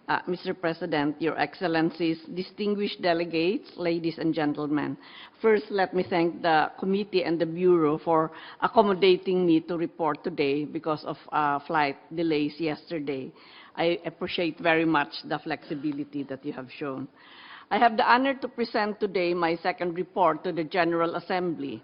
Mr. President, Your Excellencies, distinguished delegates, ladies and gentlemen. First, let me thank the committee and the Bureau for accommodating me to report today because of flight delays yesterday. I appreciate very much the flexibility that you have shown. I have the honor to present today my second report to the General Assembly.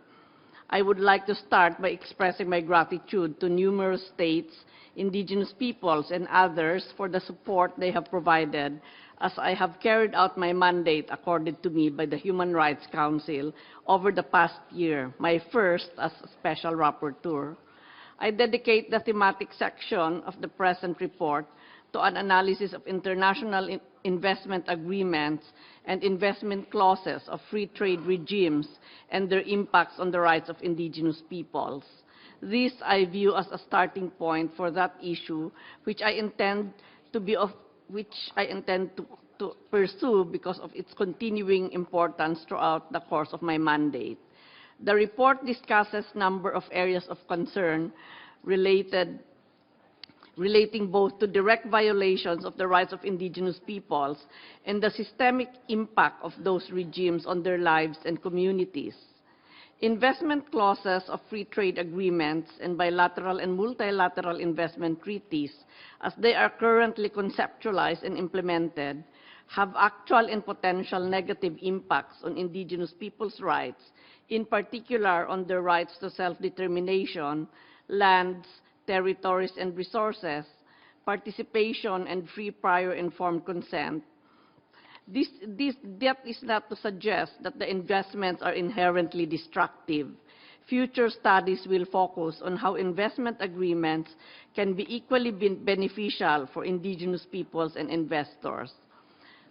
I would like to start by expressing my gratitude to numerous states, indigenous peoples, and others for the support they have provided as I have carried out my mandate accorded to me by the Human Rights Council over the past year, my first as Special Rapporteur. I dedicate the thematic section of the present report to an analysis of international investment agreements and investment clauses of free trade regimes and their impacts on the rights of indigenous peoples. This I view as a starting point for that issue, which I intend to pursue because of its continuing importance throughout the course of my mandate. The report discusses a number of areas of concern relating both to direct violations of the rights of indigenous peoples and the systemic impact of those regimes on their lives and communities. Investment clauses of free trade agreements and bilateral and multilateral investment treaties, as they are currently conceptualized and implemented, have actual and potential negative impacts on indigenous peoples' rights, in particular on their rights to self-determination, lands, territories and resources, participation and free prior informed consent. That is not to suggest that the investments are inherently destructive. Future studies will focus on how investment agreements can be equally beneficial for indigenous peoples and investors.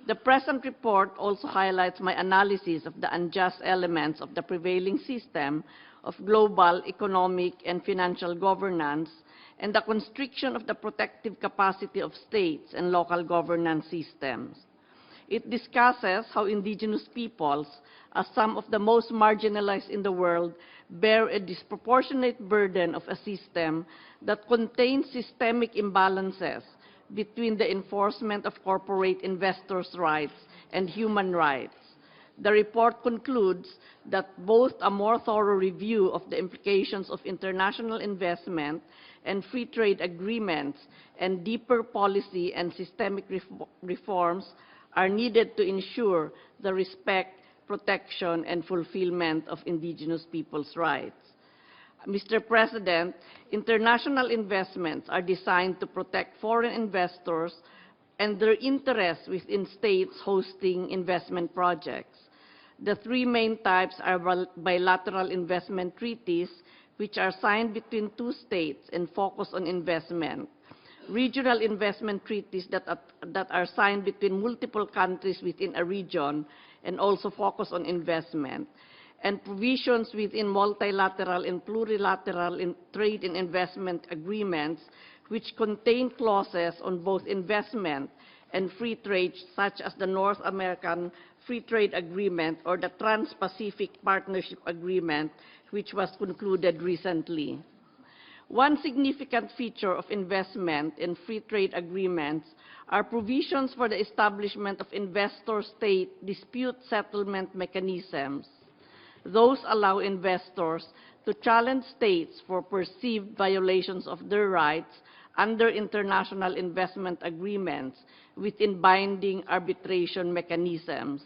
The present report also highlights my analysis of the unjust elements of the prevailing system of global economic and financial governance and the constriction of the protective capacity of states and local governance systems. It discusses how indigenous peoples, as some of the most marginalized in the world, bear a disproportionate burden of a system that contains systemic imbalances between the enforcement of corporate investors' rights and human rights. The report concludes that both a more thorough review of the implications of international investment and free trade agreements and deeper policy and systemic reforms are needed to ensure the respect, protection, and fulfillment of indigenous peoples' rights. Mr. President, international investments are designed to protect foreign investors and their interests within states hosting investment projects. The three main types are bilateral investment treaties, which are signed between two states and focus on investment. Regional investment treaties that are signed between multiple countries within a region and also focus on investment. And provisions within multilateral and plurilateral trade and investment agreements, which contain clauses on both investment and free trade, such as the North American Free Trade Agreement or the Trans-Pacific Partnership Agreement, which was concluded recently. One significant feature of investment in free trade agreements are provisions for the establishment of investor-state dispute settlement mechanisms. Those allow investors to challenge states for perceived violations of their rights under international investment agreements within binding arbitration mechanisms.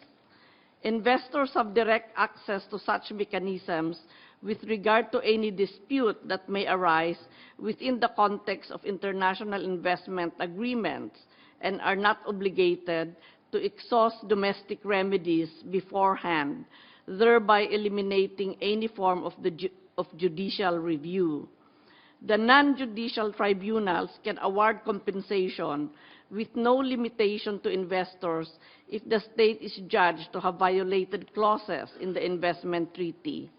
Investors have direct access to such mechanisms with regard to any dispute that may arise within the context of international investment agreements and are not obligated to exhaust domestic remedies beforehand, thereby eliminating any form of judicial review. The non-judicial tribunals can award compensation with no limitation to investors if the state is judged to have violated clauses in the investment treaty.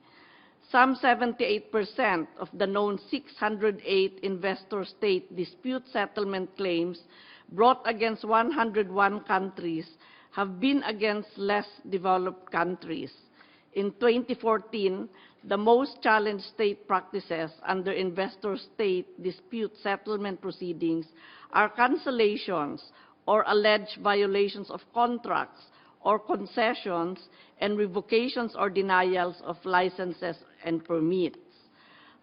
Some 78% of the known 608 investor-state dispute settlement claims brought against 101 countries have been against less developed countries. In 2014, the most challenged state practices under investor-state dispute settlement proceedings are cancellations or alleged violations of contracts or concessions and revocations or denials of licenses and permits.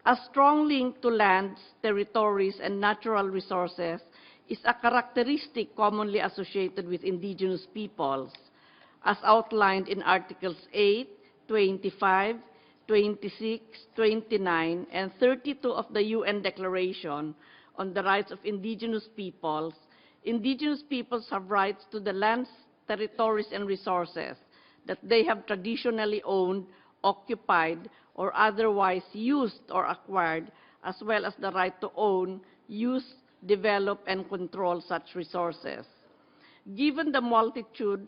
A strong link to lands, territories, and natural resources is a characteristic commonly associated with indigenous peoples, as outlined in Articles 8, 25, 26, 29, and 32 of the UN Declaration on the Rights of Indigenous Peoples. Indigenous peoples have rights to the lands, territories, and resources that they have traditionally owned, occupied, or otherwise used or acquired, as well as the right to own, use, develop, and control such resources. Given the multitude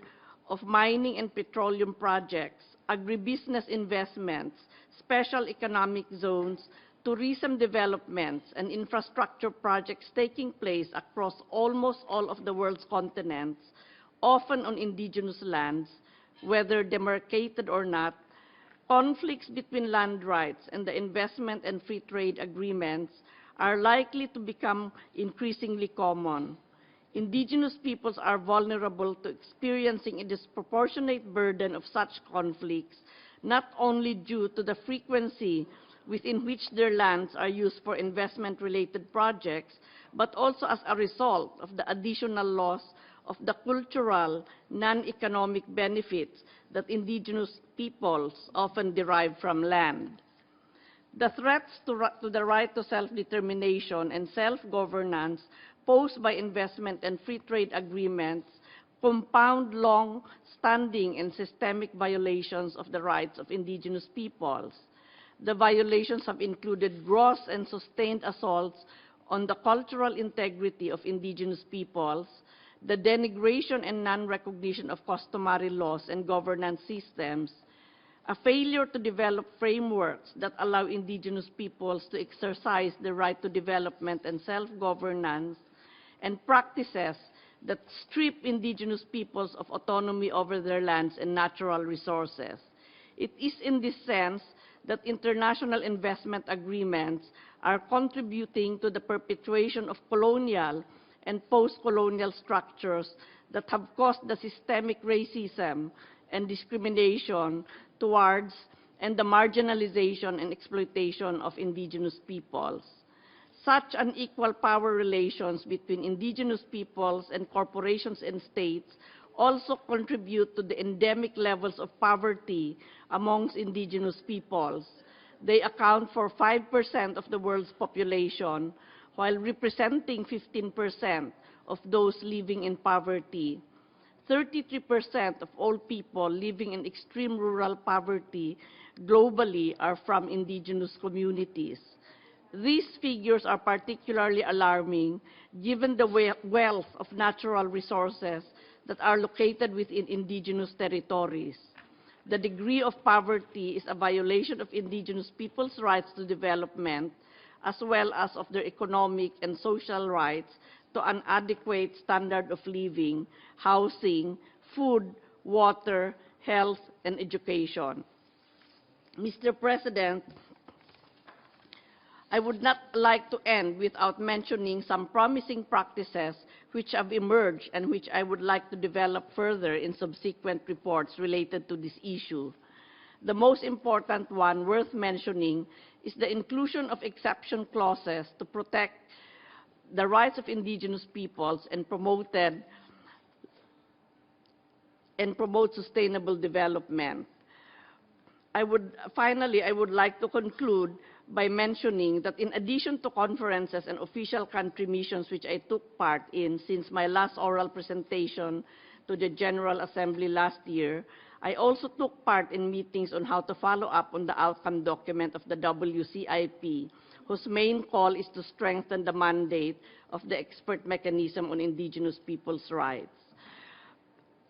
of mining and petroleum projects, agribusiness investments, special economic zones, tourism developments, and infrastructure projects taking place across almost all of the world's continents, often on indigenous lands, whether demarcated or not, conflicts between land rights and the investment and free trade agreements are likely to become increasingly common. Indigenous peoples are vulnerable to experiencing a disproportionate burden of such conflicts, not only due to the frequency within which their lands are used for investment-related projects, but also as a result of the additional loss of the cultural, non-economic benefits that indigenous peoples often derive from land. The threats to the right to self-determination and self-governance posed by investment and free trade agreements compound long-standing and systemic violations of the rights of indigenous peoples. The violations have included gross and sustained assaults on the cultural integrity of indigenous peoples, the denigration and non-recognition of customary laws and governance systems, a failure to develop frameworks that allow indigenous peoples to exercise the right to development and self-governance, and practices that strip indigenous peoples of autonomy over their lands and natural resources. It is in this sense that international investment agreements are contributing to the perpetuation of colonial and post-colonial structures that have caused the systemic racism and discrimination towards and the marginalization and exploitation of indigenous peoples. Such unequal power relations between indigenous peoples and corporations and states also contribute to the endemic levels of poverty amongst indigenous peoples. They account for 5% of the world's population, while representing 15% of those living in poverty. 33% of all people living in extreme rural poverty globally are from indigenous communities. These figures are particularly alarming given the wealth of natural resources that are located within indigenous territories. The degree of poverty is a violation of indigenous people's rights to development, as well as of their economic and social rights to an adequate standard of living, housing, food, water, health, and education. Mr. President, I would not like to end without mentioning some promising practices which have emerged and which I would like to develop further in subsequent reports related to this issue. The most important one worth mentioning is the inclusion of exception clauses to protect the rights of indigenous peoples and promote sustainable development. Finally, I would like to conclude by mentioning that in addition to conferences and official country missions which I took part in since my last oral presentation to the General Assembly last year, I also took part in meetings on how to follow up on the outcome document of the WCIP, whose main call is to strengthen the mandate of the expert mechanism on indigenous people's rights.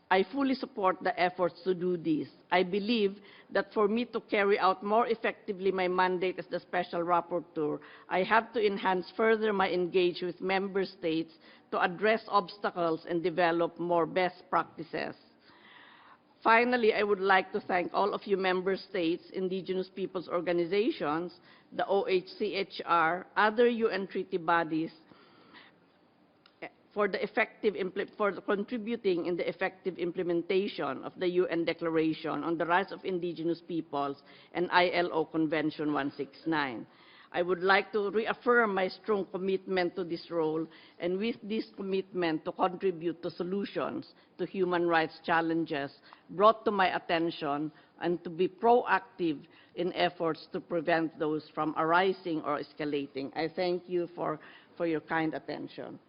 I fully support the efforts to do this. I believe that for me to carry out more effectively my mandate as the Special Rapporteur, I have to enhance further my engagement with member states to address obstacles and develop more best practices. Finally, I would like to thank all of you member states, indigenous peoples organizations, the OHCHR, other UN treaty bodies, for contributing in the effective implementation of the UN Declaration on the Rights of Indigenous Peoples and ILO Convention 169. I would like to reaffirm my strong commitment to this role, and with this commitment to contribute to solutions to human rights challenges brought to my attention, and to be proactive in efforts to prevent those from arising or escalating. I thank you for your kind attention.